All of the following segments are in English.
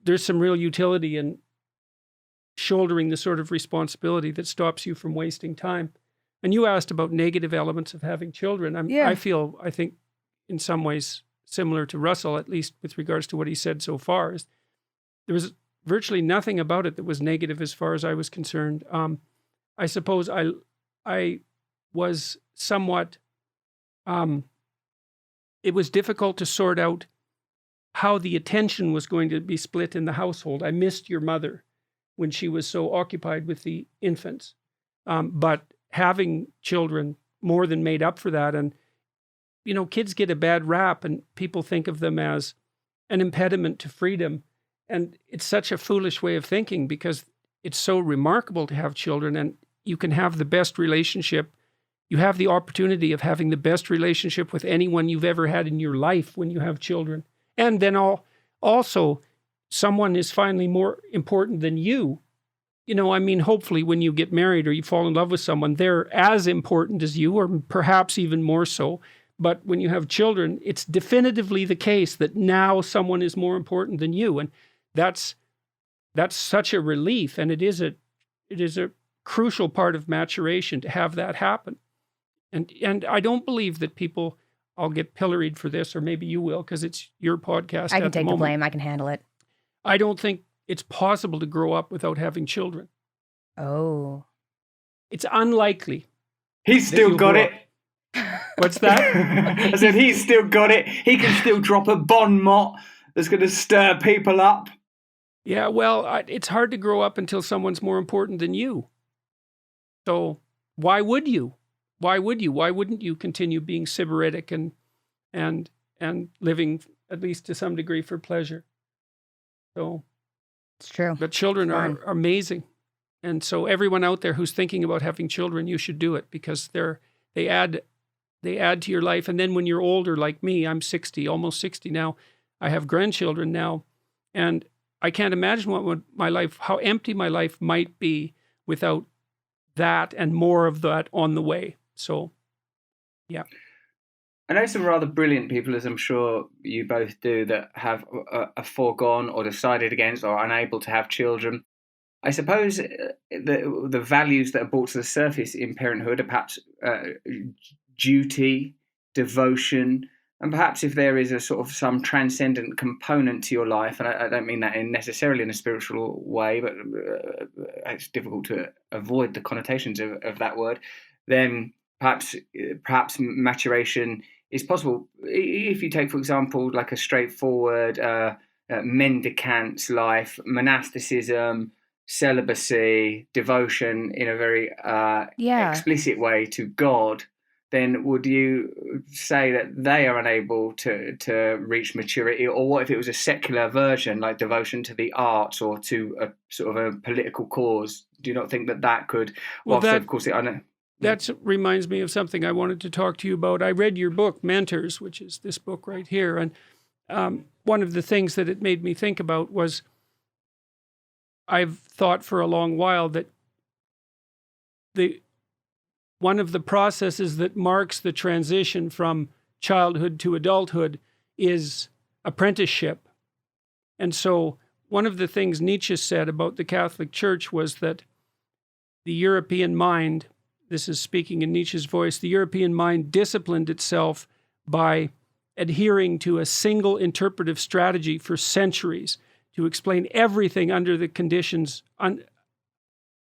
there's some real utility in shouldering the sort of responsibility that stops you from wasting time. And you asked about negative elements of having children. I think in some ways similar to Russell, at least with regards to what he said so far, is there was virtually nothing about it that was negative as far as I was concerned. I suppose I was somewhat, it was difficult to sort out how the attention was going to be split in the household. I missed your mother when she was so occupied with the infants. But having children more than made up for that. And, kids get a bad rap and people think of them as an impediment to freedom. And it's such a foolish way of thinking because it's so remarkable to have children and you can have the best relationship. You have the opportunity of having the best relationship with anyone you've ever had in your life when you have children. And then also, someone is finally more important than you. Hopefully when you get married or you fall in love with someone, they're as important as you, or perhaps even more so. But when you have children, it's definitively the case that now someone is more important than you. And that's such a relief. And it is a crucial part of maturation to have that happen. And I don't believe that people, I'll get pilloried for this, or maybe you will, because it's your podcast. I can take the blame. I can handle it. I don't think it's possible to grow up without having children. Oh. It's unlikely. He's still got it. What's that? I said he's still got it. He can still drop a bon mot that's going to stir people up. Yeah, well, it's hard to grow up until someone's more important than you. So why would you? Why wouldn't you continue being sybaritic and living, at least to some degree, for pleasure? So it's true. But children are amazing. And so everyone out there who's thinking about having children, you should do it because they add to your life. And then when you're older, like me, I'm 60, almost 60 now. I have grandchildren now. And I can't imagine how empty my life might be without that and more of that on the way. So, yeah. I know some rather brilliant people, as I'm sure you both do, that have foregone or decided against or unable to have children. I suppose the values that are brought to the surface in parenthood are perhaps duty, devotion, and perhaps if there is a sort of some transcendent component to your life, and I don't mean that necessarily in a spiritual way, but it's difficult to avoid the connotations of that word, then perhaps maturation is possible. If you take, for example, like a straightforward mendicant's life, monasticism, celibacy, devotion in a very explicit way to God, then would you say that they are unable to reach maturity? Or what if it was a secular version, like devotion to the arts or to a sort of a political cause? Do you not think that could... of course, I know... That reminds me of something I wanted to talk to you about. I read your book, Mentors, which is this book right here. And one of the things that it made me think about was I've thought for a long while that one of the processes that marks the transition from childhood to adulthood is apprenticeship. And so one of the things Nietzsche said about the Catholic Church was that the European mind, this is speaking in Nietzsche's voice, the European mind disciplined itself by adhering to a single interpretive strategy for centuries to explain everything under the conditions,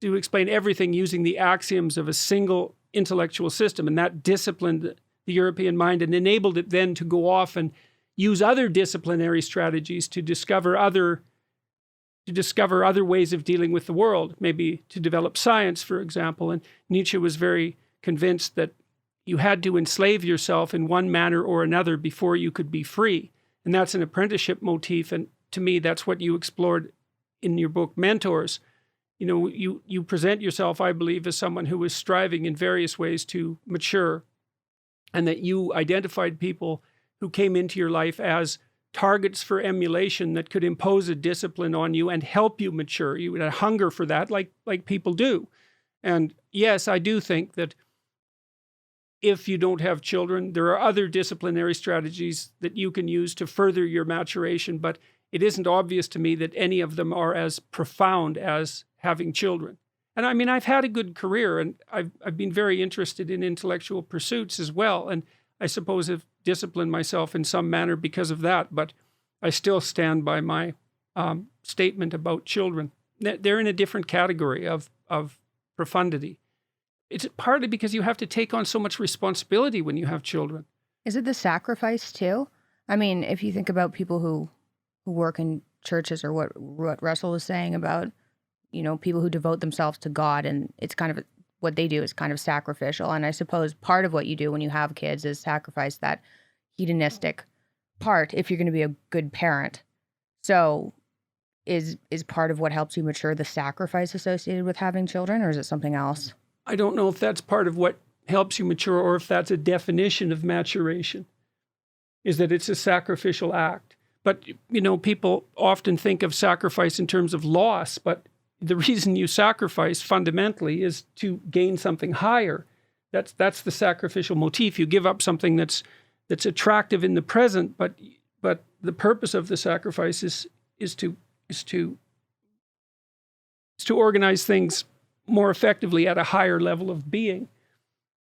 to explain everything using the axioms of a single intellectual system. And that disciplined the European mind and enabled it then to go off and use other disciplinary strategies to discover other ways of dealing with the world, maybe to develop science, for example. And Nietzsche was very convinced that you had to enslave yourself in one manner or another before you could be free. And that's an apprenticeship motif. And to me, that's what you explored in your book, Mentors. You know, you present yourself, I believe, as someone who was striving in various ways to mature, and that you identified people who came into your life as targets for emulation that could impose a discipline on you and help you mature. You had a hunger for that, like people do. And yes, I do think that if you don't have children, there are other disciplinary strategies that you can use to further your maturation. But it isn't obvious to me that any of them are as profound as having children. And I mean, I've had a good career, and I've been very interested in intellectual pursuits as well. And I suppose have disciplined myself in some manner because of that. But I still stand by my statement about children. They're in a different category of profundity. It's partly because you have to take on so much responsibility when you have children. Is it the sacrifice too? I mean, if you think about people who work in churches, or what Russell was saying about, people who devote themselves to God, and it's kind of what they do is kind of sacrificial. And I suppose part of what you do when you have kids is sacrifice that hedonistic part if you're going to be a good parent. So is part of what helps you mature the sacrifice associated with having children, or is it something else? I don't know if that's part of what helps you mature, or if that's a definition of maturation, is that it's a sacrificial act. But, people often think of sacrifice in terms of loss, but the reason you sacrifice fundamentally is to gain something higher. That's the sacrificial motif. You give up something that's attractive in the present, but the purpose of the sacrifice is to organize things more effectively at a higher level of being.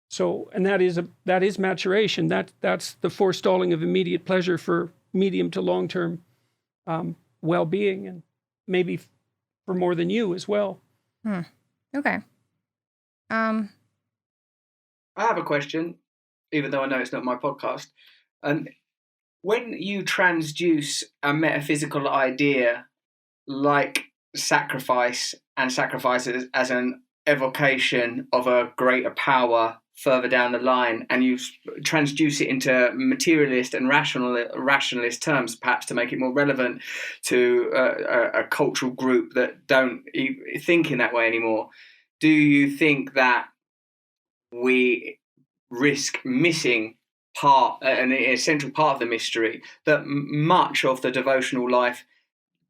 So, and that is maturation. That's the forestalling of immediate pleasure for medium to long-term well-being, and maybe for more than you as well. Okay. I have a question, even though I know it's not my podcast. When you transduce a metaphysical idea like sacrifice, and sacrifice as an evocation of a greater power further down the line, and you transduce it into materialist and rationalist terms, perhaps to make it more relevant to a cultural group that don't think in that way anymore, do you think that we risk missing an essential part of the mystery, that much of the devotional life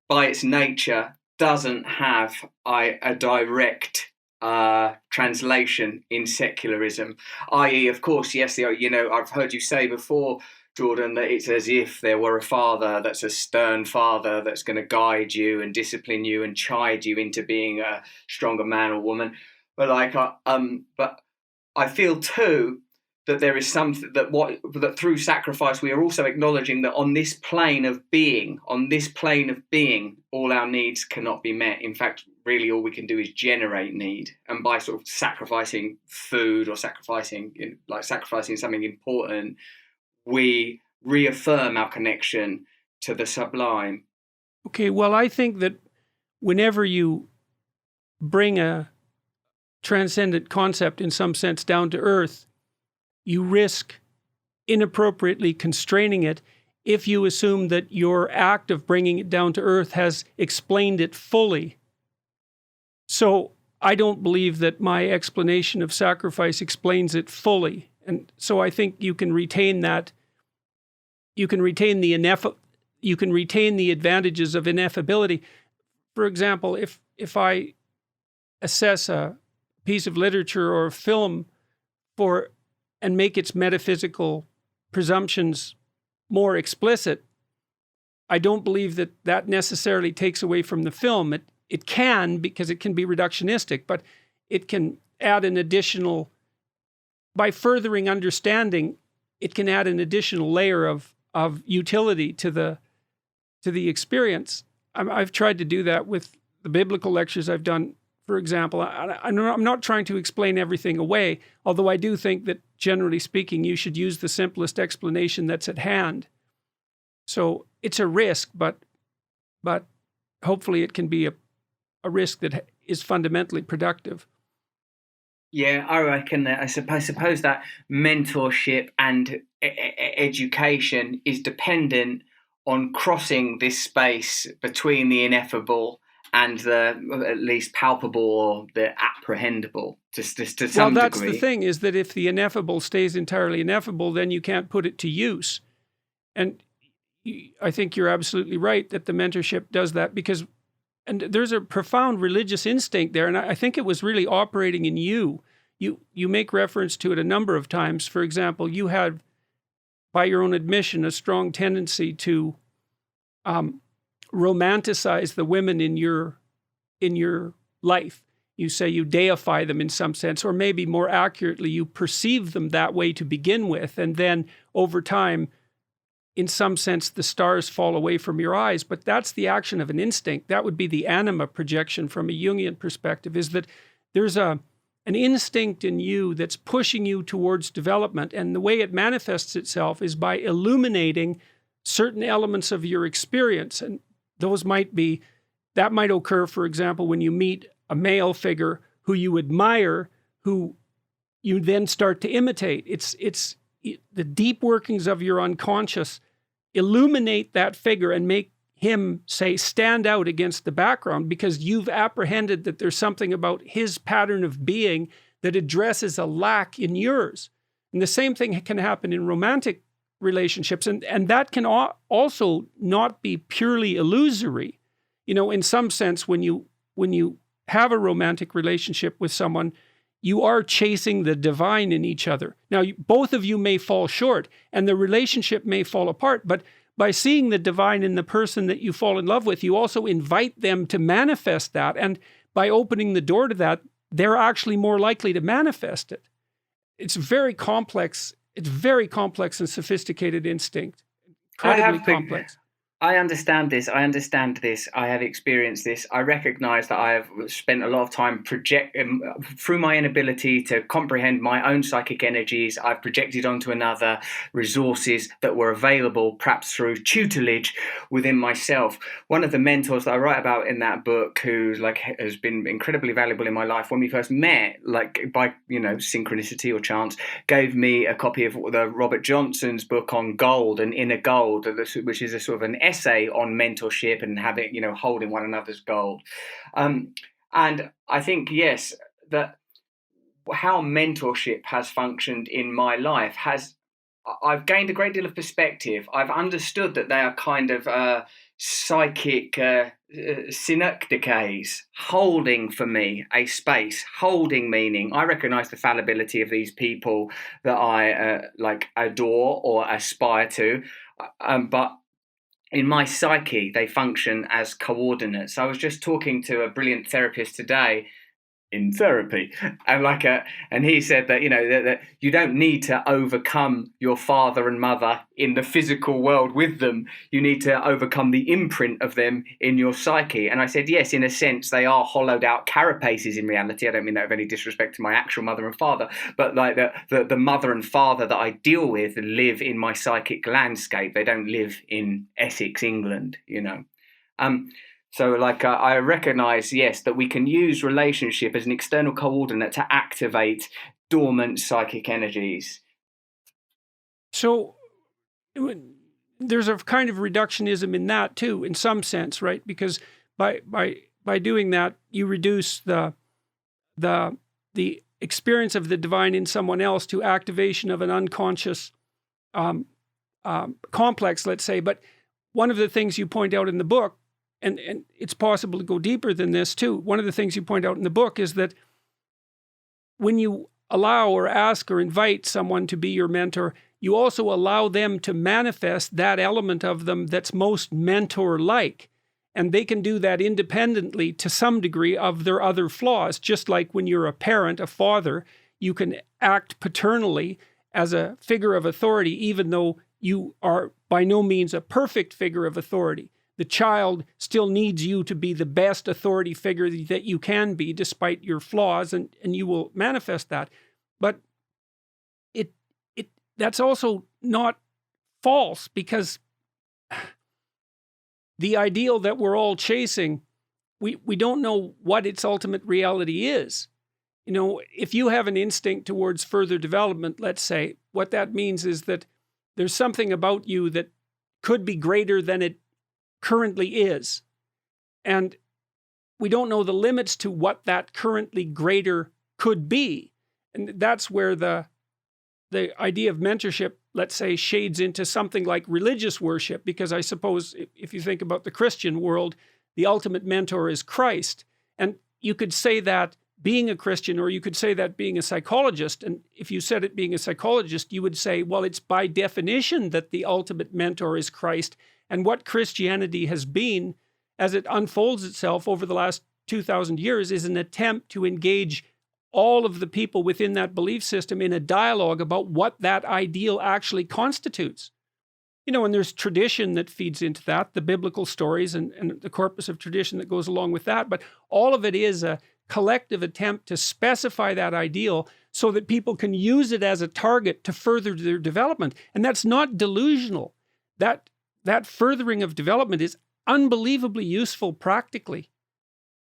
by its nature doesn't have a direct translation in secularism, i.e., of course, yes, I've heard you say before, Jordan, that it's as if there were a father that's a stern father that's going to guide you and discipline you and chide you into being a stronger man or woman. But but I feel too that there is something that through sacrifice we are also acknowledging that on this plane of being, all our needs cannot be met. In fact, really all we can do is generate need, and by sort of sacrificing food or sacrificing something important, we reaffirm our connection to the sublime. Okay, well, I think that whenever you bring a transcendent concept in some sense down to earth, you risk inappropriately constraining it if you assume that your act of bringing it down to earth has explained it fully. So I don't believe that my explanation of sacrifice explains it fully. And so I think you can retain that. You can retain the advantages of ineffability. For example, if I assess a piece of literature or a film and make its metaphysical presumptions more explicit, I don't believe that necessarily takes away from the film. It can, because it can be reductionistic, but it can add an additional, by furthering understanding, it can add an additional layer of utility to the experience. I've tried to do that with the biblical lectures I've done, for example. I'm not trying to explain everything away, although I do think that, generally speaking, you should use the simplest explanation that's at hand. So it's a risk, but hopefully it can be a risk that is fundamentally productive. Yeah, I reckon that I suppose that mentorship and education is dependent on crossing this space between the ineffable and the at least palpable or the apprehendable to some degree. Well, that's the thing, is that if the ineffable stays entirely ineffable, then you can't put it to use. And I think you're absolutely right that the mentorship does that, and there's a profound religious instinct there, and I think it was really operating in you. You make reference to it a number of times. For example, you had, by your own admission, a strong tendency to romanticize the women in your life. You say you deify them in some sense, or maybe more accurately, you perceive them that way to begin with, and then over time, in some sense, the stars fall away from your eyes. But that's the action of an instinct. That would be the anima projection from a Jungian perspective, is that there's an instinct in you that's pushing you towards development, and the way it manifests itself is by illuminating certain elements of your experience. And those that might occur, for example, when you meet a male figure who you admire, who you then start to imitate. It's the deep workings of your unconscious illuminate that figure and make him, say, stand out against the background, because you've apprehended that there's something about his pattern of being that addresses a lack in yours. And the same thing can happen in romantic relationships, and that can also not be purely illusory. In some sense, when you have a romantic relationship with someone, you are chasing the divine in each other. Now, both of you may fall short and the relationship may fall apart, but by seeing the divine in the person that you fall in love with, you also invite them to manifest that. And by opening the door to that, they're actually more likely to manifest it. It's very complex. It's very complex and sophisticated instinct. Incredibly complex. I understand this. I understand this. I have experienced this. I recognize that I have spent a lot of time through my inability to comprehend my own psychic energies. I've projected onto another resources that were available, perhaps through tutelage within myself. One of the mentors that I write about in that book, who has been incredibly valuable in my life, when we first met, by synchronicity or chance, gave me a copy of the Robert Johnson's book on gold and inner gold, which is a sort of an essay on mentorship and having, holding one another's gold. And I think, yes, that how mentorship has functioned in my life I've gained a great deal of perspective. I've understood that they are kind of psychic synecdoches, holding for me a space, holding meaning. I recognize the fallibility of these people that I adore or aspire to, but in my psyche, they function as coordinates. I was just talking to a brilliant therapist today in therapy, and he said that that you don't need to overcome your father and mother in the physical world with them. You need to overcome the imprint of them in your psyche. And I said, yes, in a sense, they are hollowed out carapaces in reality. I don't mean that with any disrespect to my actual mother and father, but the mother and father that I deal with live in my psychic landscape. They don't live in Essex, England. So I recognize, yes, that we can use relationship as an external coordinate to activate dormant psychic energies. So there's a kind of reductionism in that too, in some sense, right? Because by doing that, you reduce the experience of the divine in someone else to activation of an unconscious complex, let's say. But one of the things you point out in the book, and it's possible to go deeper than this too. One of the things you point out in the book is that when you allow or ask or invite someone to be your mentor, you also allow them to manifest that element of them that's most mentor-like. And they can do that independently to some degree of their other flaws. Just like when you're a parent, a father, you can act paternally as a figure of authority, even though you are by no means a perfect figure of authority. The child still needs you to be the best authority figure that you can be, despite your flaws, and you will manifest that. But that's also not false, because the ideal that we're all chasing, we don't know what its ultimate reality is. If you have an instinct towards further development, let's say, what that means is that there's something about you that could be greater than it currently is. And we don't know the limits to what that currently greater could be. And that's where the idea of mentorship, let's say, shades into something like religious worship, because I suppose if you think about the Christian world, the ultimate mentor is Christ. And you could say that being a Christian, or you could say that being a psychologist. And if you said it being a psychologist, you would say, well, it's by definition that the ultimate mentor is Christ. And what Christianity has been as it unfolds itself over the last 2,000 years, is an attempt to engage all of the people within that belief system in a dialogue about what that ideal actually constitutes. And there's tradition that feeds into that, the biblical stories and the corpus of tradition that goes along with that. But all of it is a collective attempt to specify that ideal so that people can use it as a target to further their development. And that's not delusional. That furthering of development is unbelievably useful practically.